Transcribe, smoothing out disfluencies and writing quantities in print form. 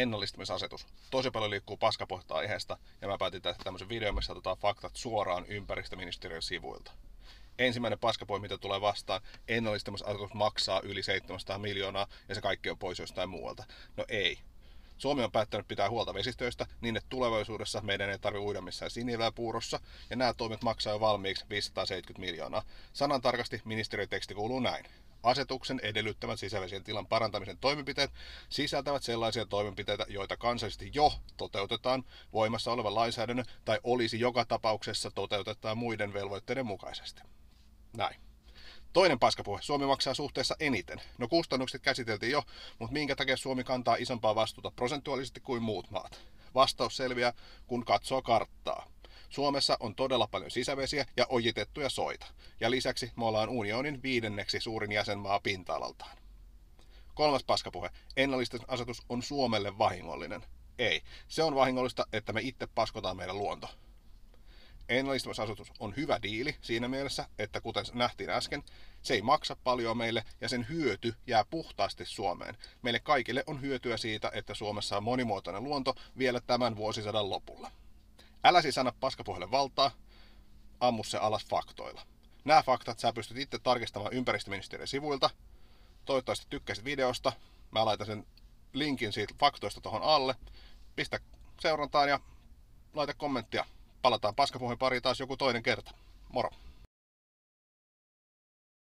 ennallistamisasetus. Tosi paljon liikkuu paskapohta aiheesta ja mä päätin tehdä tämmöisen videon, missä otetaan faktat suoraan ympäristöministeriön sivuilta. Ensimmäinen paskapohja, mitä tulee vastaan, ennallistamisasetus maksaa yli 700 miljoonaa ja se kaikki on pois jostain muualta. No ei. Suomi on päättänyt pitää huolta vesistöistä niin, että tulevaisuudessa meidän ei tarvitse uida missään siniläpuurossa, ja nämä toimet maksaa jo valmiiksi 570 miljoonaa. Sanan tarkasti ministeriön teksti kuuluu näin. Asetuksen edellyttämät sisävesien tilan parantamisen toimenpiteet sisältävät sellaisia toimenpiteitä, joita kansallisesti jo toteutetaan voimassa olevan lainsäädännön tai olisi joka tapauksessa toteutetaan muiden velvoitteiden mukaisesti. Näin. Toinen paskapuhe. Suomi maksaa suhteessa eniten. No kustannukset käsiteltiin jo, mutta minkä takia Suomi kantaa isompaa vastuuta prosentuaalisesti kuin muut maat? Vastaus selviää, kun katsoo karttaa. Suomessa on todella paljon sisävesiä ja ojitettuja soita. Ja lisäksi me ollaan unionin 5. suurin jäsenmaa pinta-alaltaan. Kolmas paskapuhe. Ennallistamisasetus on Suomelle vahingollinen. Ei. Se on vahingollista, että me itse paskotaan meidän luonto. Ennallistamisasetus on hyvä diili siinä mielessä, että kuten nähtiin äsken, se ei maksa paljon meille ja sen hyöty jää puhtaasti Suomeen. Meille kaikille on hyötyä siitä, että Suomessa on monimuotoinen luonto vielä tämän vuosisadan lopulla. Älä siis anna paskapuhelle valtaa, ammu se alas faktoilla. Nämä faktat sä pystyt itse tarkistamaan ympäristöministeriön sivuilta. Toivottavasti tykkäsit videosta. Mä laitan sen linkin siitä faktoista tuohon alle. Pistä seurantaan ja laita kommenttia. Palataan paskapuheen pariin taas joku toinen kerta. Moro!